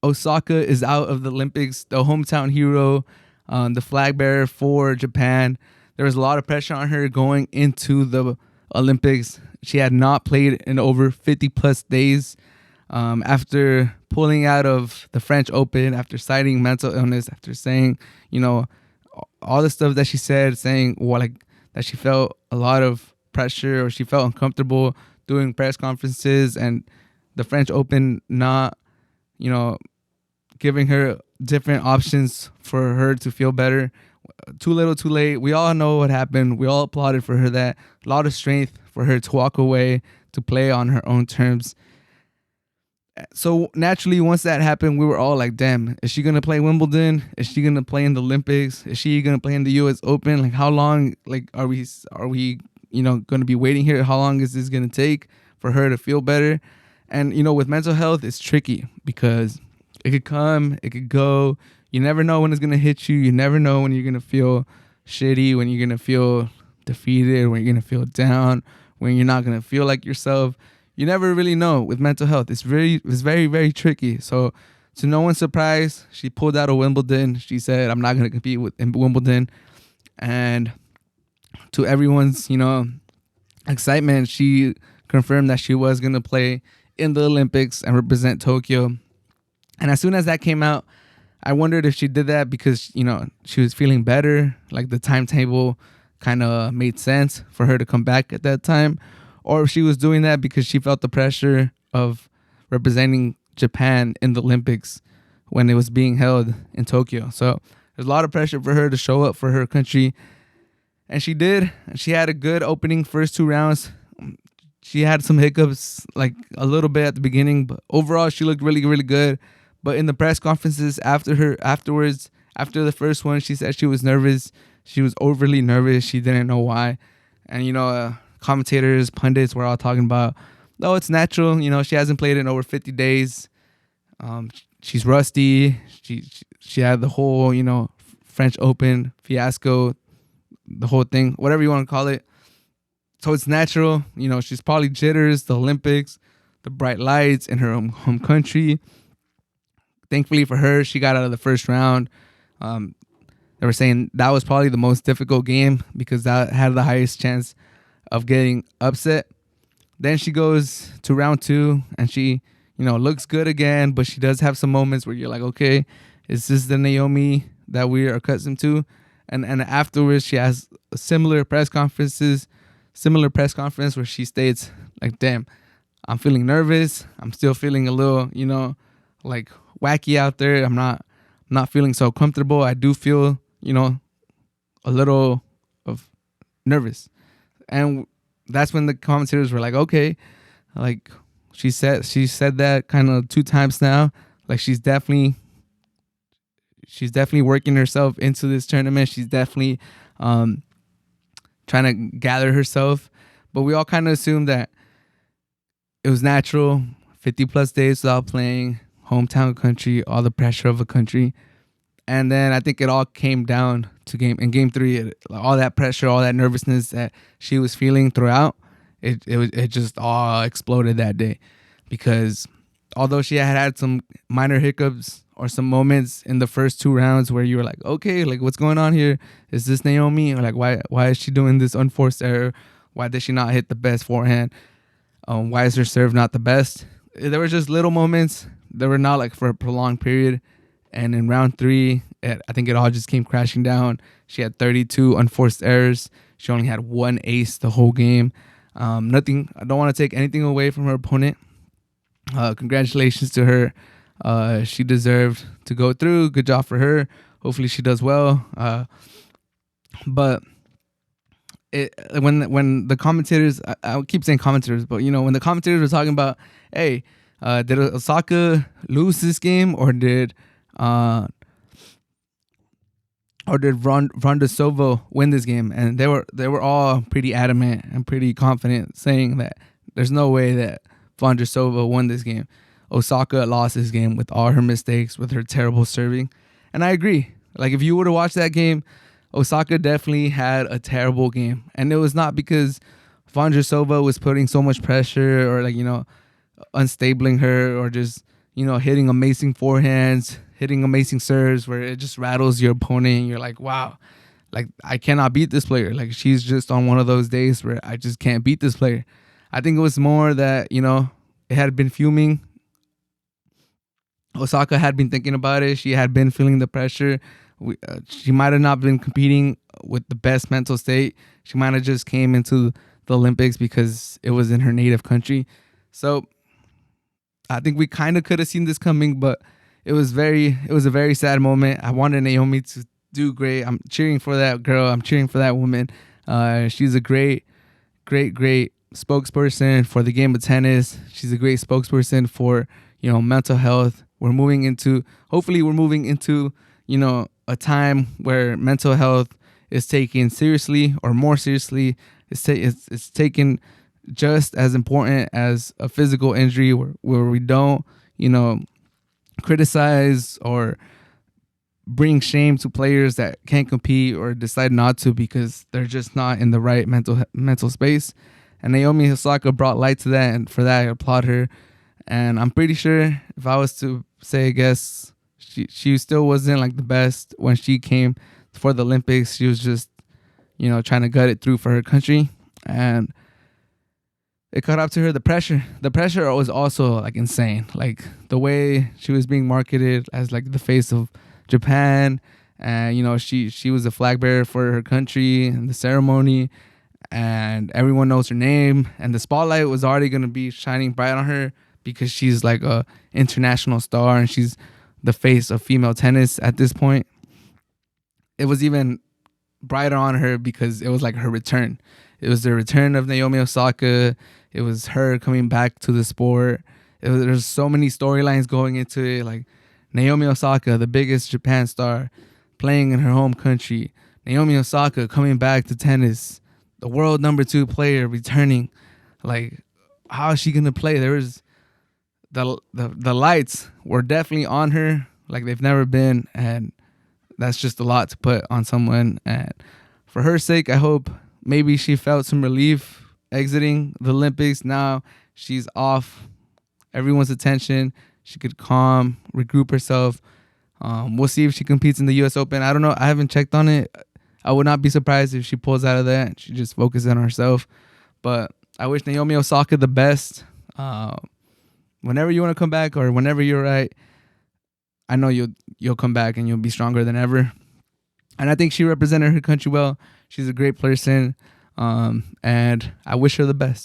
Osaka is out of the Olympics, the hometown hero, the flag bearer for Japan. There was a lot of pressure on her going into the Olympics. She had not played in over 50 plus days. After pulling out of the French Open, after citing mental illness, after saying, all the stuff that she said, saying that she felt a lot of pressure or she felt uncomfortable doing press conferences, and the French Open not, you know, giving her different options for her to feel better. Too little, too late. We all know what happened. We all applauded for her that. A lot of strength for her to walk away, to play on her own terms. So naturally, once that happened, we were all like, damn, is she going to play Wimbledon? Is she going to play in the Olympics? Is she going to play in the US Open? Like, how long, are we, going to be waiting here? How long is this going to take for her to feel better? And, with mental health, it's tricky because it could come, it could go. You never know when it's going to hit you. You never know when you're going to feel shitty, when you're going to feel defeated, when you're going to feel down, when you're not going to feel like yourself. You never really know with mental health. It's very, very tricky. So, to no one's surprise, she pulled out of Wimbledon. She said, I'm not going to compete in Wimbledon. And to everyone's, excitement, she confirmed that she was going to play in the Olympics and represent Tokyo. And as soon as that came out, I wondered if she did that because, she was feeling better. Like the timetable kind of made sense for her to come back at that time. Or if she was doing that because she felt the pressure of representing Japan in the Olympics when it was being held in Tokyo. So there's a lot of pressure for her to show up for her country. And she did. She had a good opening first 2 rounds. She had some hiccups, like a little bit at the beginning, but overall she looked really, really good. But in the press conferences afterwards, after the first one, she said she was nervous. She was overly nervous. She didn't know why. And, commentators, pundits were all talking about, no, it's natural. She hasn't played in over 50 days. She's rusty. She had the whole, French Open fiasco, the whole thing, whatever you want to call it. So it's natural. She's probably jitters, the Olympics, the bright lights in her home country. Thankfully for her, she got out of the first round. They were saying that was probably the most difficult game because that had the highest chance of getting upset. Then she goes to round 2 and she, looks good again, but she does have some moments where you're like, okay, is this the Naomi that we are accustomed to? And afterwards, she has similar press conference where she states like, damn, I'm feeling nervous. I'm still feeling a little, like wacky out there. I'm not feeling so comfortable. I do feel, a little of nervous. And that's when the commentators were like, okay, like she said that kind of 2 times now. Like she's definitely working herself into this tournament. She's definitely trying to gather herself. But we all kind of assumed that it was natural. 50 plus days without playing, hometown country, all the pressure of a country. And then I think it all came down to game 3. All that pressure, all that nervousness that she was feeling throughout, it just all exploded that day. Because although she had some minor hiccups or some moments in the first 2 rounds where you were like, okay, like what's going on here? Is this Naomi? Or like why is she doing this unforced error? Why did she not hit the best forehand? Why is her serve not the best? There were just little moments. They were not like for a prolonged period. And in round 3, I think it all just came crashing down. She had 32 unforced errors. She only had 1 ace the whole game. Nothing. I don't want to take anything away from her opponent. Congratulations to her. She deserved to go through. Good job for her. Hopefully she does well. But when the commentators, I keep saying commentators, but when the commentators were talking about, hey, did Osaka lose this game or did Vondrousova win this game? And they were all pretty adamant and pretty confident, saying that there's no way that Vondrousova won this game. Osaka lost this game with all her mistakes, with her terrible serving. And I agree. Like if you were to watch that game, Osaka definitely had a terrible game. And it was not because Vondrousova was putting so much pressure or like, unstabling her or just, hitting amazing forehands, hitting amazing serves where it just rattles your opponent. And you're like, wow, like I cannot beat this player. Like she's just on one of those days where I just can't beat this player. I think it was more that it had been fuming. Osaka had been thinking about it. She had been feeling the pressure. She might have not been competing with the best mental state. She might have just came into the Olympics because it was in her native country. So I think we kind of could have seen this coming, but it was a very sad moment. I wanted Naomi to do great. I'm cheering for that girl. I'm cheering for that woman. She's a great, great, great spokesperson for the game of tennis. She's a great spokesperson for mental health. Hopefully we're moving into a time where mental health is taken seriously or more seriously. It's taken just as important as a physical injury where we don't criticize or bring shame to players that can't compete or decide not to because they're just not in the right mental space. And Naomi Osaka brought light to that, and for that I applaud her. And I'm pretty sure if I was to say, I guess she still wasn't like the best when she came for the Olympics. She was just trying to gut it through for her country, and it caught up to her. The pressure was also like insane. Like the way she was being marketed as like the face of Japan, and she was a flag bearer for her country in the ceremony, and everyone knows her name, and the spotlight was already going to be shining bright on her because she's like a international star and she's the face of female tennis at this point. It was even brighter on her because it was like her return. It was the return of Naomi Osaka. It was her coming back to the sport. There's so many storylines going into it, like Naomi Osaka, the biggest Japan star, playing in her home country. Naomi Osaka coming back to tennis. The world number 2 player returning. Like, how is she gonna play? There was the lights were definitely on her like they've never been, and that's just a lot to put on someone. And for her sake, I hope maybe she felt some relief exiting the Olympics. Now she's off everyone's attention. She could regroup herself. We'll see if she competes in the U.S. Open. I don't know. I haven't checked on it. I would not be surprised if she pulls out of that and she just focuses on herself. But I wish Naomi Osaka the best. Whenever you want to come back or whenever you're right, I know you'll come back and you'll be stronger than ever. And I think she represented her country well. She's a great person, and I wish her the best.